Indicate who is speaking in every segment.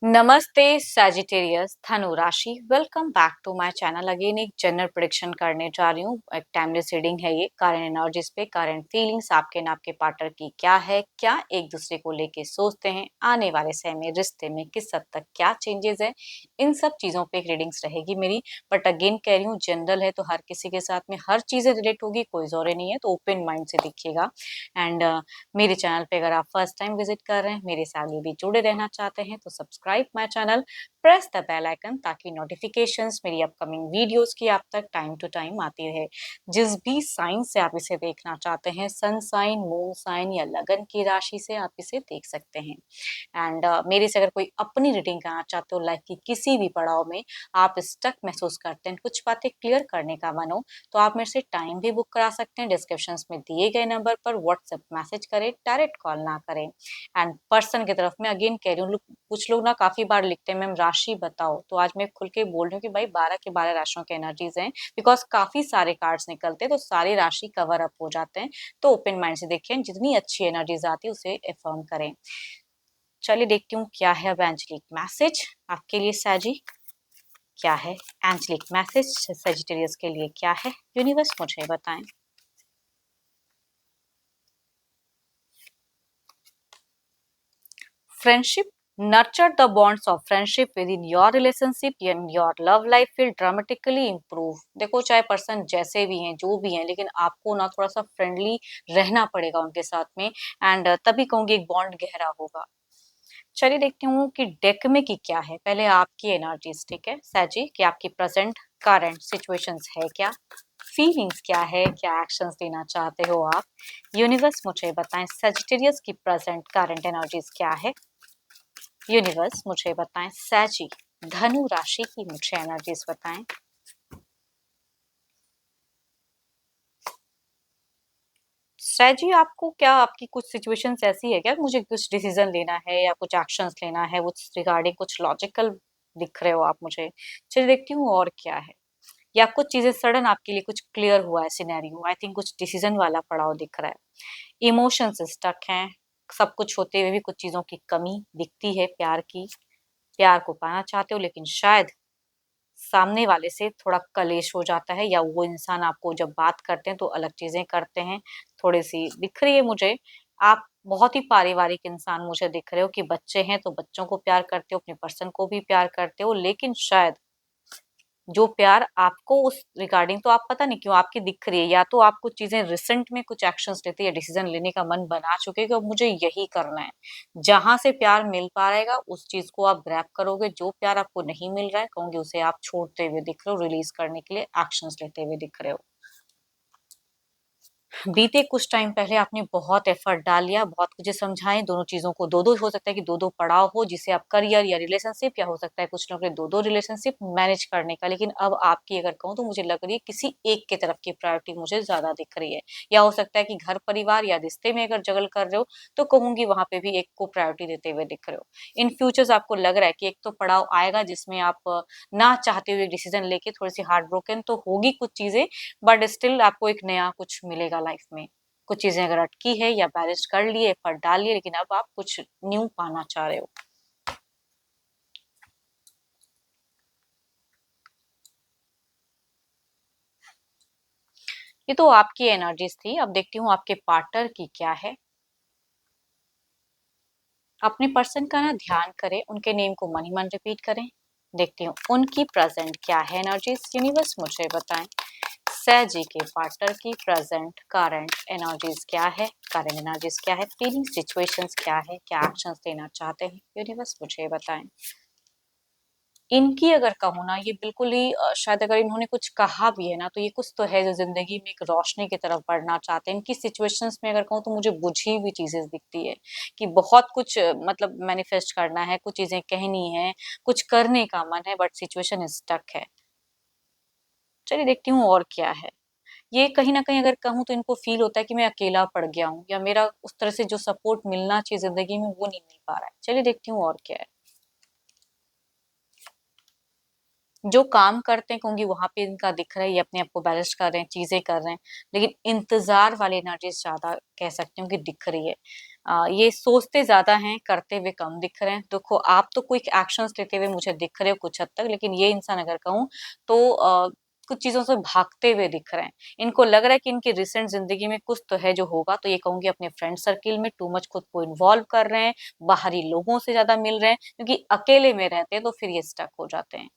Speaker 1: नमस्ते सैजिटेरियस धनु राशि। Welcome back to my channel. Again एक जनरल प्रेडिक्शन करने जा रही हूँ। एक टाइमलेस रीडिंग है ये। करंट एनर्जीज पे, करंट फीलिंग्स आपके और आपके पार्टनर की क्या है, क्या एक दूसरे को लेके सोचते हैं, आने वाले समय में रिश्ते में किस हद तक क्या चेंजेस है, इन सब चीजों पे एक रीडिंग्स रहेगी मेरी। बट अगेन कह रही हूँ, जनरल है तो हर किसी के साथ में हर चीजें रिलेट होगी, कोई जोरे नहीं है, तो ओपन माइंड से देखिएगा। एंड मेरे चैनल पे अगर आप फर्स्ट टाइम विजिट कर रहे हैं, मेरे साथ भी जुड़े रहना चाहते हैं, तो subscribe my channel, press the bell icon, ताकि नोटिफिकेशंस मेरी अपकमिंग वीडियोस की आप तक टाइम टू टाइम आती रहे। जिस भी साइन से आप इसे देखना चाहते हैं, सन साइन, मून साइन या लगन की राशि से आप इसे देख सकते हैं। एंड मेरे से अगर कोई अपनी रीडिंग करना चाहते हो, लाइफ की किसी भी पड़ाव में आप स्टक महसूस करते हैं, कुछ बातें क्लियर करने का मन हो, तो आप मेरे से टाइम भी बुक करा सकते हैं। डिस्क्रिप्शन में दिए गए नंबर पर व्हाट्सएप मैसेज करें, डायरेक्ट कॉल ना करें। एंड पर्सन की तरफ में अगेन कह रही हूँ, कुछ लोग ना काफी बार लिखते हैं मैम राशि बताओ, तो आज मैं खुल के बोल रही हूँ कि भाई 12 के 12 राशियों के एनर्जीज हैं, बिकॉज काफी सारे कार्ड्स निकलते हैं तो सारी राशि कवर अप हो जाते हैं। तो ओपन माइंड से देखिए, जितनी अच्छी एनर्जीज आती है उसे एफर्म करें। चलिए देखती हूँ क्या है अब एंजेलिक मैसेज आपके लिए सैजी। क्या है एंजेलिक मैसेज सजिटेरियस के लिए, क्या है यूनिवर्स मुझे बताएं। Friendship, nurture the bonds of friendship within your relationship and your love life will dramatically improve। देखो, चाहे पर्सन जैसे भी हैं, जो भी हैं, लेकिन आपको ना थोड़ा सा फ्रेंडली रहना पड़ेगा उनके साथ में। एंड तभी कहूंगी एक बॉन्ड गहरा होगा। चलिए देखती हूँ कि डेक में की क्या है। पहले आपकी एनर्जीज, ठीक है सैजी, कि आपकी प्रेजेंट करंट सिचुएशंस है क्या, फीलिंग्स क्या है, क्या एक्शंस लेना चाहते हो आप। यूनिवर्स मुझे बताएं सजिटेरियस की प्रेजेंट करंट एनर्जीज क्या है। यूनिवर्स मुझे बताएं सैजी धनु राशि की मुझे एनर्जीज बताएं। सैजी, आपको क्या, आपकी कुछ सिचुएशंस ऐसी है क्या, मुझे कुछ डिसीजन लेना है या कुछ एक्शंस लेना है, उस रिगार्डिंग कुछ लॉजिकल दिख रहे हो आप मुझे। चलिए देखती हूँ और क्या है। या कुछ चीजें सडन आपके लिए कुछ क्लियर हुआ है सिनेरियो, आई थिंक कुछ डिसीजन वाला पड़ाव दिख रहा है। इमोशंस स्टक हैं, सब कुछ होते हुए भी कुछ चीजों की कमी दिखती है प्यार की। प्यार को पाना चाहते हो, लेकिन शायद सामने वाले से थोड़ा कलेश हो जाता है, या वो इंसान आपको जब बात करते हैं तो अलग चीजें करते हैं। थोड़ी सी दिख रही है मुझे, आप बहुत ही पारिवारिक इंसान मुझे दिख रहे हो, कि बच्चे हैं तो बच्चों को प्यार करते हो, अपने पर्सन को भी प्यार करते हो, लेकिन शायद जो प्यार आपको उस रिगार्डिंग, तो आप पता नहीं क्यों आपकी दिख रही है, या तो आप कुछ चीजें रिसेंट में कुछ एक्शंस लेते या डिसीजन लेने का मन बना चुके कि अब मुझे यही करना है। जहां से प्यार मिल पा रहेगा उस चीज को आप ग्रैब करोगे, जो प्यार आपको नहीं मिल रहा है कहूंगी उसे आप छोड़ते हुए दिख रहे हो, रिलीज करने के लिए एक्शंस लेते हुए दिख रहे हो। बीते कुछ टाइम पहले आपने बहुत एफर्ट डाल लिया, बहुत कुछ समझाएं, दोनों चीजों को दो दो, हो सकता है कि दो दो पड़ाव हो जिसे आप करियर या रिलेशनशिप, या हो सकता है कुछ लोगों के दो दो रिलेशनशिप मैनेज करने का, लेकिन अब आपकी अगर कहूँ तो मुझे लग रही है किसी एक के तरफ की प्रायोरिटी मुझे ज्यादा दिख रही है। या हो सकता है कि घर परिवार या रिश्ते में अगर जगल कर रहे हो, तो कहूंगी वहां पे भी एक को प्रायोरिटी देते हुए दिख रहे हो। इन फ्यूचर्स आपको लग रहा है कि एक तो पड़ाव आएगा जिसमें आप ना चाहते हुए डिसीजन लेके थोड़ी सी हार्ट ब्रोकन तो होगी कुछ चीजें, बट स्टिल आपको एक नया कुछ मिलेगा लाइफ में। कुछ चीजें अगर अटकी है या बैलेंस कर लिए, एफर्ट डाल लिए, लेकिन अब आप कुछ न्यू पाना चाह रहे हो। ये तो आपकी एनर्जीज थी, अब देखती हूँ आपके पार्टनर की क्या है। अपने पर्सन का ना ध्यान करें, उनके नेम को मन ही मन रिपीट करें। देखती हूँ उनकी प्रेजेंट क्या है एनर्जीज, यूनिवर्स मुझे बताएं सह जी के पार्टनर की प्रेजेंट करंट एनर्जीज क्या है, करंट एनर्जीज क्या है, फीलिंग सिचुएशंस क्या है, क्या एक्शंस लेना चाहते हैं, यूनिवर्स मुझे बताएं। इनकी अगर कहूँ ना, ये बिल्कुल ही शायद अगर इन्होंने कुछ कहा भी है ना, तो ये कुछ तो है जो जिंदगी में एक रोशनी की तरफ बढ़ना चाहते हैं। इनकी सिचुएशंस में अगर कहूँ तो मुझे बुझी हुई चीजें दिखती है, कि बहुत कुछ मतलब मैनिफेस्ट करना है, कुछ चीजें कहनी है, कुछ करने का मन है, बट सिचुएशन स्टक है। चलिए देखती हूँ और क्या है। ये कहीं ना कहीं अगर कहूँ तो इनको फील होता है कि मैं अकेला पड़ गया हूँ, या मेरा उस तरह से जो सपोर्ट मिलना चाहिए जिंदगी में वो नहीं मिल पा रहा है। चलिए देखती हूँ और क्या है। जो काम करते हैं कहूंगी वहां पे इनका दिख रहा है, ये अपने आप को बैलेंस कर रहे हैं, चीजें कर रहे हैं। लेकिन इंतजार वाली एनर्जी ज्यादा कह सकती हूँ कि दिख रही है। ये सोचते ज्यादा हैं, करते हुए कम दिख रहे हैं। देखो आप तो क्विक एक्शंस लेते हुए मुझे दिख रहे हो कुछ हद तक, लेकिन ये इंसान अगर कहूँ तो कुछ चीजों से भागते हुए दिख रहे हैं। इनको लग रहा है कि इनकी रिसेंट जिंदगी में कुछ तो है जो होगा, तो ये कहूंगी अपने फ्रेंड सर्किल में टू मच खुद को इन्वॉल्व कर रहे हैं, बाहरी लोगों से ज्यादा मिल रहे हैं, क्योंकि अकेले में रहते हैं तो फिर ये स्टक हो जाते हैं।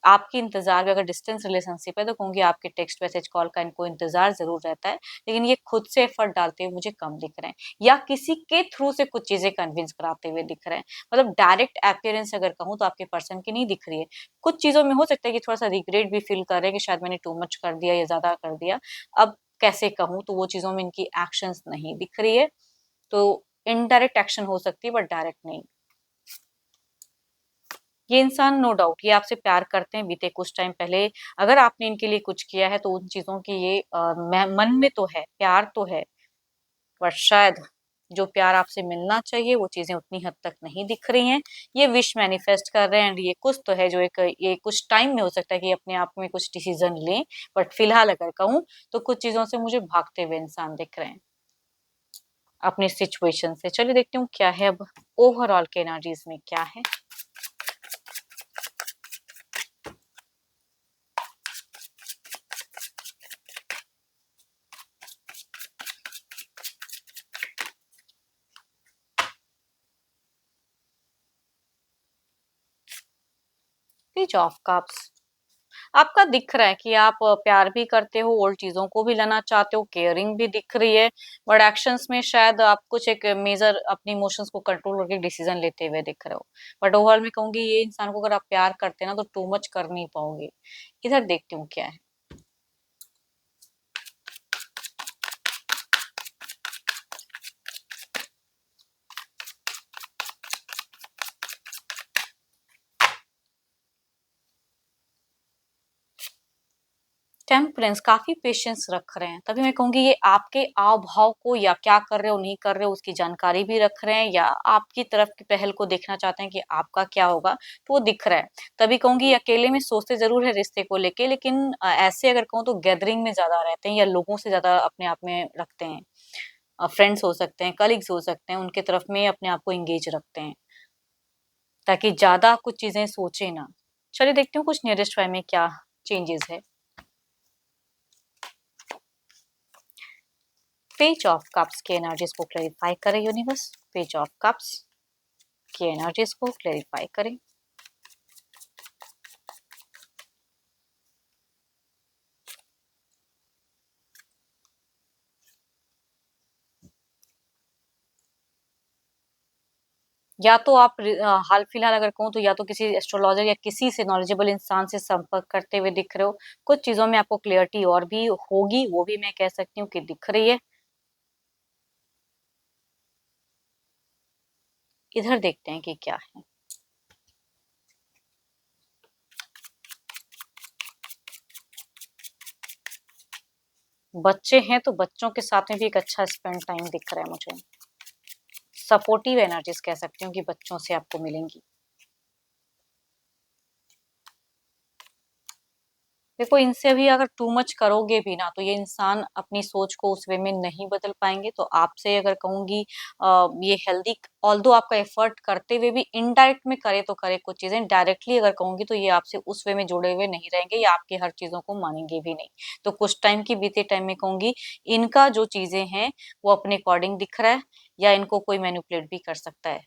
Speaker 1: आपकी इंतजार में अगर डिस्टेंस रिलेशनशिप है तो कहूंगी आपके टेक्स्ट मैसेज कॉल का इनको इंतजार जरूर रहता है, लेकिन ये खुद से एफर्ट डालते हुए मुझे कम दिख रहे हैं, या किसी के थ्रू से कुछ चीजें कन्विंस कराते हुए दिख रहे हैं। मतलब डायरेक्ट अपियरेंस अगर कहूँ तो आपके पर्सन की नहीं दिख रही है। कुछ चीजों में हो सकता है कि थोड़ा सा रिग्रेट भी फील कर रहे हैं कि शायद मैंने टू मच कर दिया या ज्यादा कर दिया। अब कैसे कहूँ, तो वो चीजों में इनकी एक्शंस नहीं दिख रही है। तो इनडायरेक्ट एक्शन हो सकती है बट डायरेक्ट नहीं। ये इंसान नो डाउट ये आपसे प्यार करते हैं, बीते कुछ टाइम पहले अगर आपने इनके लिए कुछ किया है तो उन चीजों की ये मन में तो है, प्यार तो है, पर शायद जो प्यार आपसे मिलना चाहिए वो चीजें उतनी हद तक नहीं दिख रही हैं। ये विश मैनिफेस्ट कर रहे हैं, एंड ये कुछ तो है जो एक ये कुछ टाइम में हो सकता है कि अपने आप में कुछ डिसीजन लें, बट फिलहाल अगर कहूँ तो कुछ चीजों से मुझे भागते हुए इंसान दिख रहे हैं अपनी सिचुएशन से। चलिए देखती हूँ क्या है अब ओवरऑल के एनर्जीज में क्या है। पेज ऑफ कप्स आपका दिख रहा है कि आप प्यार भी करते हो, ओल्ड चीजों को भी लाना चाहते हो, केयरिंग भी दिख रही है, बट एक्शंस में शायद आप कुछ एक मेजर अपनी इमोशंस को कंट्रोल करके डिसीजन लेते हुए दिख रहे हो। बट ओवरऑल में कहूंगी ये इंसान को अगर आप प्यार करते हैं ना तो टू मच कर नहीं पाओगे। इधर देखती हूँ क्या है। टेम्परेंस काफी पेशेंस रख रहे हैं, तभी मैं कहूंगी ये आपके आव भाव को या क्या कर रहे हो नहीं कर रहे हो उसकी जानकारी भी रख रहे हैं, या आपकी तरफ की पहल को देखना चाहते हैं कि आपका क्या होगा, तो वो दिख रहा है। तभी कहूंगी ये अकेले में सोचते जरूर है रिश्ते को लेके, लेकिन ऐसे अगर कहूँ तो गैदरिंग में ज्यादा रहते हैं या लोगों से ज्यादा अपने आप में रखते हैं। फ्रेंड्स हो सकते हैं, कलीग्स हो सकते हैं, उनके तरफ में अपने आप को इंगेज रखते हैं ताकि ज्यादा कुछ चीजें सोचे ना। चलिए देखती हूँ कुछ नियरेस्ट बाय में क्या चेंजेस है। पेज ऑफ कप्स की एनर्जीज को क्लैरिफाई करें यूनिवर्स। पेज ऑफ कप्स की एनर्जीज को क्लैरिफाई करें। या तो आप हाल फिलहाल अगर कहूँ तो या तो किसी एस्ट्रोलॉजर या किसी से नॉलेजेबल इंसान से संपर्क करते हुए दिख रहे हो। कुछ चीजों में आपको क्लियरिटी और भी होगी, वो भी मैं कह सकती हूँ कि दिख रही है। इधर देखते हैं कि क्या है। बच्चे हैं तो बच्चों के साथ में भी एक अच्छा स्पेंड टाइम दिख रहा है मुझे। सपोर्टिव एनर्जीज कह सकती हूँ कि बच्चों से आपको मिलेंगी। देखो इनसे अभी अगर टू मच करोगे भी ना तो ये इंसान अपनी सोच को उस वे में नहीं बदल पाएंगे, तो आपसे अगर कहूंगी ये हेल्दी ऑल्दो आपका एफर्ट करते हुए भी इनडायरेक्ट में करे तो करे कुछ चीजें, डायरेक्टली अगर कहूंगी तो ये आपसे उस वे में जुड़े हुए नहीं रहेंगे या आपकी हर चीजों को मानेंगे भी नहीं। तो कुछ टाइम की बीते टाइम में कहूंगी इनका जो चीजें हैं वो अपने अकॉर्डिंग दिख रहा है, या इनको कोई मैनिपुलेट भी कर सकता है।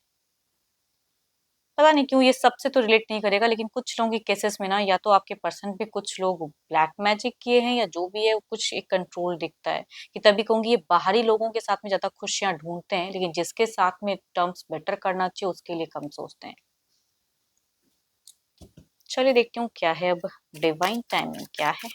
Speaker 1: पता नहीं क्यों ये सबसे तो रिलेट नहीं करेगा, लेकिन कुछ लोगों के केसेस में ना या तो आपके पर्सन पे कुछ लोग ब्लैक मैजिक किए हैं या जो भी है कुछ एक कंट्रोल दिखता है। कि तभी कहूंगी ये बाहरी लोगों के साथ में ज्यादा खुशियां ढूंढते हैं, लेकिन जिसके साथ में टर्म्स बेटर करना चाहिए उसके लिए कम सोचते हैं। चलिए देखती हूँ क्या है अब डिवाइन टाइमिंग क्या है।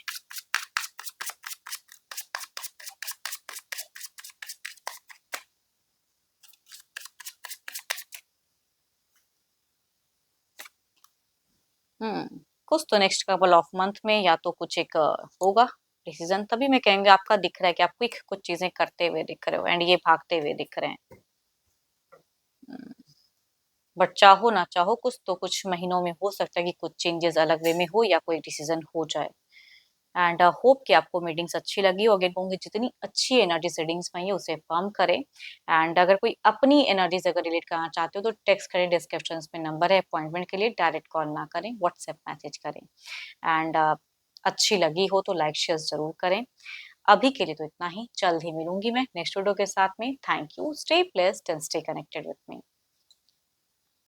Speaker 1: कुछ तो नेक्स्ट कपल ऑफ मंथ में या तो कुछ एक होगा डिसीजन, तभी मैं कहेंगे आपका दिख रहा है कि आप क्विक कुछ चीजें करते हुए दिख रहे हो, एंड ये भागते हुए दिख रहे हैं। बट चाहो ना चाहो कुछ महीनों में हो सकता है कि कुछ चेंजेस अलग वे में हो या कोई डिसीजन हो जाए। एंड होप कि आपको मीटिंग्स अच्छी लगी हो। अगेन कहूंगी जितनी अच्छी एनर्जी रीडिंग्स में है उसे फॉर्म करें। एंड अगर कोई अपनी एनर्जीज अगर रिलेट करना चाहते हो तो टेक्स्ट करें, डिस्क्रिप्शन में नंबर है अपॉइंटमेंट के लिए, डायरेक्ट कॉल ना करें, व्हाट्सएप मैसेज करें। एंड अच्छी लगी हो तो लाइक शेयर जरूर करें। अभी के लिए तो इतना ही, जल्द ही मिलूंगी मैं नेक्स्ट वीडियो के साथ में। Thank you, stay blessed and stay connected with me.